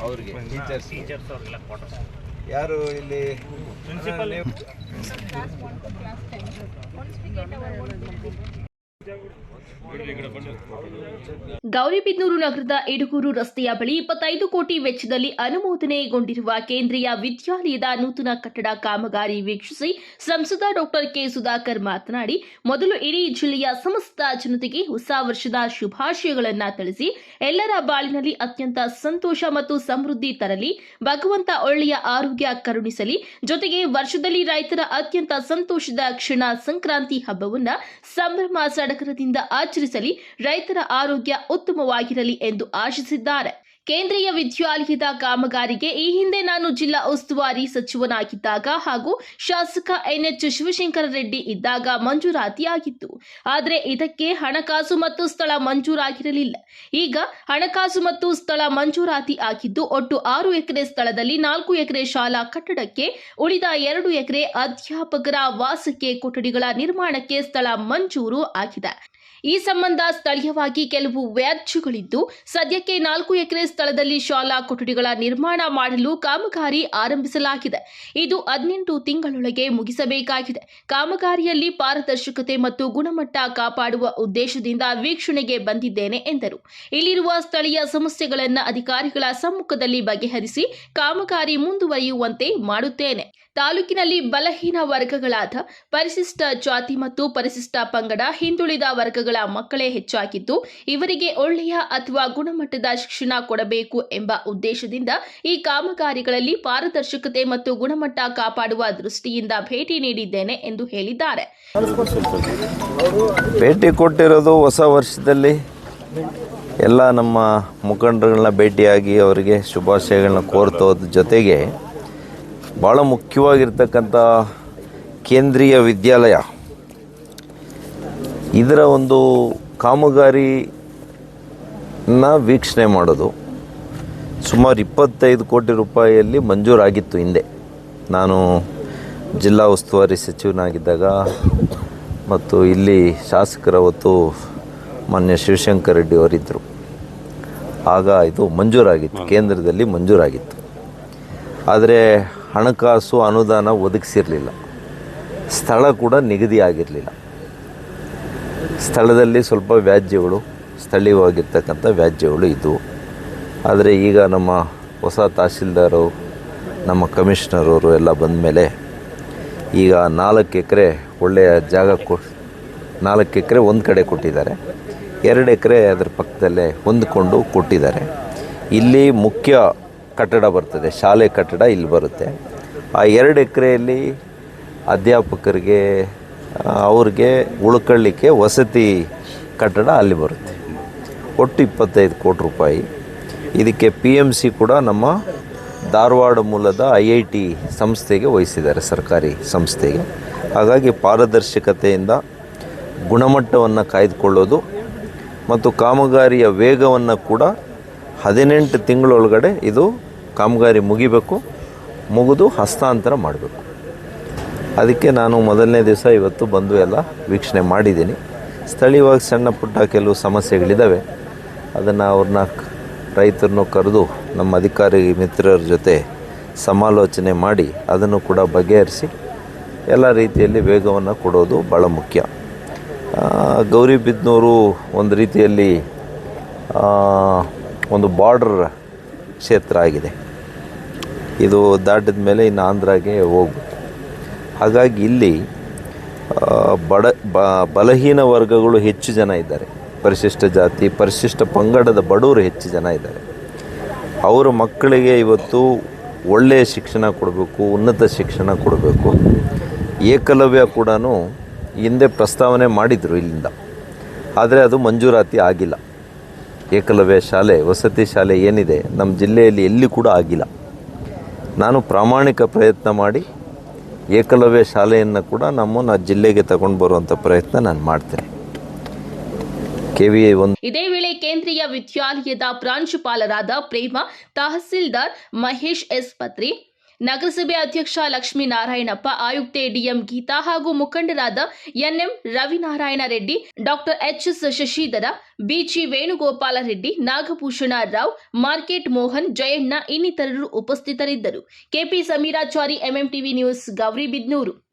ಅವ್ರಿಗೆ ಟೀಚರ್ಸ್ ಅವ್ರಿಗೆಲ್ಲ ಕ್ವಾರ್ಟರ್ಸ್ ಯಾರು ಇಲ್ಲಿ ಪ್ರಿನ್ಸಿಪಲ್ ಗೌರಿಬಿದನೂರು ನಗರದ ಇಡುಗೂರು ರಸ್ತೆಯ ಬಳಿ 25 ಕೋಟಿ ವೆಚ್ಚದಲ್ಲಿ ಅನುಮೋದನೆಗೊಂಡಿರುವ ಕೇಂದ್ರೀಯ ವಿದ್ಯಾಲಯದ ನೂತನ ಕಟ್ಟಡ ಕಾಮಗಾರಿ ವೀಕ್ಷಿಸಿ ಸಂಸದ ಡಾಕ್ಟರ್ ಕೆ ಸುಧಾಕರ್ ಮಾತನಾಡಿ, ಮೊದಲು ಇಡೀ ಜಿಲ್ಲೆಯ ಸಮಸ್ತ ಜನತೆಗೆ ಹೊಸ ವರ್ಷದ ಶುಭಾಶಯಗಳನ್ನು ತಿಳಿಸಿ ಎಲ್ಲರ ಬಾಳಿನಲ್ಲಿ ಅತ್ಯಂತ ಸಂತೋಷ ಮತ್ತು ಸಮೃದ್ಧಿ ತರಲಿ, ಭಗವಂತ ಒಳ್ಳೆಯ ಆರೋಗ್ಯ ಕರುಣಿಸಲಿ, ಜೊತೆಗೆ ವರ್ಷದಲ್ಲಿ ರೈತರ ಅತ್ಯಂತ ಸಂತೋಷದ ಕ್ಷಣ ಸಂಕ್ರಾಂತಿ ಹಬ್ಬವನ್ನು ಸಂಭ್ರಮ ಸಡಗರದಿಂದ ಆಚರಿಸಲಿ, ರೈತರ ಆರೋಗ್ಯ ಉತ್ತಮವಾಗಿರಲಿ ಎಂದು ಆಶಿಸಿದ್ದಾರೆ. ಕೇಂದ್ರೀಯ ವಿದ್ಯಾಲಯದ ಕಾಮಗಾರಿಗೆ ಈ ಹಿಂದೆ ನಾನು ಜಿಲ್ಲಾ ಉಸ್ತುವಾರಿ ಸಚಿವನಾಗಿದ್ದಾಗ ಹಾಗೂ ಶಾಸಕ ಎನ್ಎಚ್ ಶಿವಶಂಕರ ರೆಡ್ಡಿ ಇದ್ದಾಗ ಮಂಜೂರಾತಿಯಾಗಿತ್ತು. ಆದರೆ ಇದಕ್ಕೆ ಹಣಕಾಸು ಮತ್ತು ಸ್ಥಳ ಮಂಜೂರಾಗಿರಲಿಲ್ಲ. ಈಗ ಹಣಕಾಸು ಮತ್ತು ಸ್ಥಳ ಮಂಜೂರಾತಿ ಆಗಿದ್ದು ಒಟ್ಟು 6 ಎಕರೆ ಸ್ಥಳದಲ್ಲಿ 4 ಎಕರೆ ಶಾಲಾ ಕಟ್ಟಡಕ್ಕೆ, ಉಳಿದ 2 ಎಕರೆ ಅಧ್ಯಾಪಕರ ವಾಸಕ್ಕೆ ಕೊಠಡಿಗಳ ನಿರ್ಮಾಣಕ್ಕೆ ಸ್ಥಳ ಮಂಜೂರು ಆಗಿದೆ. ಈ ಸಂಬಂಧ ಸ್ಥಳೀಯವಾಗಿ ಕೆಲವು ವ್ಯಾಜ್ಯಗಳಿದ್ದು ಸದ್ಯಕ್ಕೆ 4 ಎಕರೆ ಸ್ಥಳದಲ್ಲಿ ಶಾಲಾ ಕೊಠಡಿಗಳ ನಿರ್ಮಾಣ ಮಾಡಲು ಕಾಮಗಾರಿ ಆರಂಭಿಸಲಾಗಿದೆ. ಇದು 18 ತಿಂಗಳೊಳಗೆ ಮುಗಿಸಬೇಕಾಗಿದೆ. ಕಾಮಗಾರಿಯಲ್ಲಿ ಪಾರದರ್ಶಕತೆ ಮತ್ತು ಗುಣಮಟ್ಟ ಕಾಪಾಡುವ ಉದ್ದೇಶದಿಂದ ವೀಕ್ಷಣೆಗೆ ಬಂದಿದ್ದೇನೆ ಎಂದರು. ಇಲ್ಲಿರುವ ಸ್ಥಳೀಯ ಸಮಸ್ಯೆಗಳನ್ನು ಅಧಿಕಾರಿಗಳ ಸಮ್ಮುಖದಲ್ಲಿ ಬಗೆಹರಿಸಿ ಕಾಮಗಾರಿ ಮುಂದುವರಿಯುವಂತೆ ಮಾಡುತ್ತೇನೆ. ತಾಲೂಕಿನಲ್ಲಿ ಬಲಹೀನ ವರ್ಗಗಳಾದ ಪರಿಶಿಷ್ಟ ಜಾತಿ ಮತ್ತು ಪರಿಶಿಷ್ಟ ಪಂಗಡ, ಹಿಂದುಳಿದ ವರ್ಗಗಳ ಮಕ್ಕಳೇ ಹೆಚ್ಚಾಗಿದ್ದು ಇವರಿಗೆ ಒಳ್ಳೆಯ ಅಥವಾ ಗುಣಮಟ್ಟದ ಶಿಕ್ಷಣ ಕೊಡಬೇಕು ಎಂಬ ಉದ್ದೇಶದಿಂದ ಈ ಕಾಮಗಾರಿಗಳಲ್ಲಿ ಪಾರದರ್ಶಕತೆ ಮತ್ತು ಗುಣಮಟ್ಟ ಕಾಪಾಡುವ ದೃಷ್ಟಿಯಿಂದ ಭೇಟಿ ನೀಡಿದ್ದೇನೆ ಎಂದು ಹೇಳಿದ್ದಾರೆ. ಭೇಟಿ ಕೊಟ್ಟಿರೋದು ಹೊಸ ವರ್ಷದಲ್ಲಿ ಎಲ್ಲ ನಮ್ಮ ಮುಖಂಡರುಗಳನ್ನ ಭೇಟಿಯಾಗಿ ಅವರಿಗೆ ಶುಭಾಶಯಗಳನ್ನ ಕೋರ್ತೋದ್ರ ಜೊತೆಗೆ ಭಾಳ ಮುಖ್ಯವಾಗಿರ್ತಕ್ಕಂಥ ಕೇಂದ್ರೀಯ ವಿದ್ಯಾಲಯ ಇದರ ಒಂದು ಕಾಮಗಾರಿನ ವೀಕ್ಷಣೆ ಮಾಡೋದು ಸುಮಾರು 25 ಕೋಟಿ ರೂಪಾಯಿಯಲ್ಲಿ ಮಂಜೂರಾಗಿತ್ತು. ಹಿಂದೆ ನಾನು ಜಿಲ್ಲಾ ಉಸ್ತುವಾರಿ ಸಚಿವನಾಗಿದ್ದಾಗ ಮತ್ತು ಇಲ್ಲಿ ಶಾಸಕರ ಹೊತ್ತು ಮಾನ್ಯ ಶಿವಶಂಕರ ರೆಡ್ಡಿ ಅವರಿದ್ದರು. ಆಗ ಇದು ಮಂಜೂರಾಗಿತ್ತು, ಕೇಂದ್ರದಲ್ಲಿ ಮಂಜೂರಾಗಿತ್ತು. ಆದರೆ ಹಣಕಾಸು ಅನುದಾನ ಒದಗಿಸಿರಲಿಲ್ಲ, ಸ್ಥಳ ಕೂಡ ನಿಗದಿ ಆಗಿರಲಿಲ್ಲ. ಸ್ಥಳದಲ್ಲಿ ಸ್ವಲ್ಪ ವ್ಯಾಜ್ಯಗಳು, ಸ್ಥಳೀಯವಾಗಿರ್ತಕ್ಕಂಥ ವ್ಯಾಜ್ಯಗಳು ಇದ್ದವು. ಆದರೆ ಈಗ ನಮ್ಮ ಹೊಸ ತಹಸೀಲ್ದಾರು, ನಮ್ಮ ಕಮಿಷನರವರು ಎಲ್ಲ ಬಂದ ಮೇಲೆ ಈಗ 4 ಎಕರೆ ಒಳ್ಳೆಯ ಜಾಗ 4 ಎಕರೆ ಒಂದು ಕಡೆ ಕೊಟ್ಟಿದ್ದಾರೆ, 2 ಎಕರೆ ಅದರ ಪಕ್ಕದಲ್ಲೇ ಹೊಂದಿಕೊಂಡು ಕೊಟ್ಟಿದ್ದಾರೆ. ಇಲ್ಲಿ ಮುಖ್ಯ ಕಟ್ಟಡ ಬರ್ತದೆ, ಶಾಲೆ ಕಟ್ಟಡ ಇಲ್ಲಿ ಬರುತ್ತೆ. ಆ 2 ಎಕರೆಯಲ್ಲಿ ಅಧ್ಯಾಪಕರಿಗೆ ಅವ್ರಿಗೆ ಉಳ್ಕೊಳ್ಳಿಕ್ಕೆ ವಸತಿ ಕಟ್ಟಡ ಅಲ್ಲಿ ಬರುತ್ತೆ. ಒಟ್ಟು 25 ಕೋಟಿ ರೂಪಾಯಿ. ಇದಕ್ಕೆ PMC ಕೂಡ ನಮ್ಮ ಧಾರವಾಡ ಮೂಲದ IIT ಸಂಸ್ಥೆಗೆ ವಹಿಸಿದ್ದಾರೆ, ಸರ್ಕಾರಿ ಸಂಸ್ಥೆಗೆ. ಹಾಗಾಗಿ ಪಾರದರ್ಶಕತೆಯಿಂದ ಗುಣಮಟ್ಟವನ್ನು ಕಾಯ್ದುಕೊಳ್ಳೋದು ಮತ್ತು ಕಾಮಗಾರಿಯ ವೇಗವನ್ನು ಕೂಡ 18 ತಿಂಗಳೊಳಗಡೆ ಇದು ಕಾಮಗಾರಿ ಮುಗಿದು ಹಸ್ತಾಂತರ ಮಾಡಬೇಕು. ಅದಕ್ಕೆ ನಾನು ಮೊದಲನೇ ದಿವಸ ಇವತ್ತು ಬಂದು ಎಲ್ಲ ವೀಕ್ಷಣೆ ಮಾಡಿದ್ದೀನಿ. ಸ್ಥಳೀಯವಾಗಿ ಸಣ್ಣ ಪುಟ್ಟ ಕೆಲವು ಸಮಸ್ಯೆಗಳಿದ್ದಾವೆ, ಅದನ್ನು ರೈತರನ್ನು ಕರೆದು ನಮ್ಮ ಅಧಿಕಾರಿ ಮಿತ್ರರ ಜೊತೆ ಸಮಾಲೋಚನೆ ಮಾಡಿ ಅದನ್ನು ಕೂಡ ಬಗೆಹರಿಸಿ ಎಲ್ಲ ರೀತಿಯಲ್ಲಿ ವೇಗವನ್ನು ಕೊಡೋದು ಭಾಳ ಮುಖ್ಯ. ಗೌರಿಬಿದನೂರು ಒಂದು ರೀತಿಯಲ್ಲಿ ಒಂದು ಬಾರ್ಡರ್ ಕ್ಷೇತ್ರ ಆಗಿದೆ. ಇದು ದಾಟಿದ ಮೇಲೆ ಇನ್ನು ಆಂಧ್ರಾಗೆ ಹೋಗ್ಬೇಕು. ಹಾಗಾಗಿ ಇಲ್ಲಿ ಬಲಹೀನ ವರ್ಗಗಳು ಹೆಚ್ಚು ಜನ ಇದ್ದಾರೆ. ಪರಿಶಿಷ್ಟ ಜಾತಿ, ಪರಿಶಿಷ್ಟ ಪಂಗಡದ ಬಡವರು ಹೆಚ್ಚು ಜನ ಇದ್ದಾರೆ. ಅವರ ಮಕ್ಕಳಿಗೆ ಇವತ್ತು ಒಳ್ಳೆಯ ಶಿಕ್ಷಣ ಕೊಡಬೇಕು, ಉನ್ನತ ಶಿಕ್ಷಣ ಕೊಡಬೇಕು. ಏಕಲವ್ಯ ಕೂಡ ಹಿಂದೆ ಪ್ರಸ್ತಾವನೆ ಮಾಡಿದರು ಇಲ್ಲಿಂದ, ಆದರೆ ಅದು ಮಂಜೂರಾತಿ ಆಗಿಲ್ಲ. ಏಕಲವ್ಯ ಶಾಲೆ, ವಸತಿ ಶಾಲೆ ಏನಿದೆ ನಮ್ಮ ಜಿಲ್ಲೆಯಲ್ಲಿ ಎಲ್ಲಿ ಕೂಡ ಆಗಿಲ್ಲ. ನಾನು ಪ್ರಾಮಾಣಿಕ ಪ್ರಯತ್ನ ಮಾಡಿ ಏಕಲವ್ಯ ಶಾಲೆಯನ್ನು ಕೂಡ ನಮ್ಮ ಜಿಲ್ಲೆಗೆ ತಗೊಂಡು ಬರುವಂಥ ಪ್ರಯತ್ನ ನಾನು ಮಾಡ್ತೇನೆ. ಇದೇ ವೇಳೆ ಕೇಂದ್ರೀಯ ವಿದ್ಯಾಲಯದ ಪ್ರಾಂಶುಪಾಲರಾದ ಪ್ರೇಮ, ತಹಸೀಲ್ದಾರ್ ಮಹೇಶ್ ಎಸ್ ಪತ್ರಿ, ನಗರಸಭೆ ಅಧ್ಯಕ್ಷ ಲಕ್ಷ್ಮೀನಾರಾಯಣಪ್ಪ, ಆಯುಕ್ತೆ ಡಿಎಂ ಗೀತಾ ಹಾಗೂ ಮುಖಂಡರಾದ NM Ravinarayana Reddy, doctor HS Shashidhara, BG Venugopala Reddy, Nagabhushana Rao, market Mohan, Jayanna ಇನ್ನಿತರರು ಉಪಸ್ಥಿತರಿದ್ದರು. KP Sameerachari, MMTV news, Gauribidanur.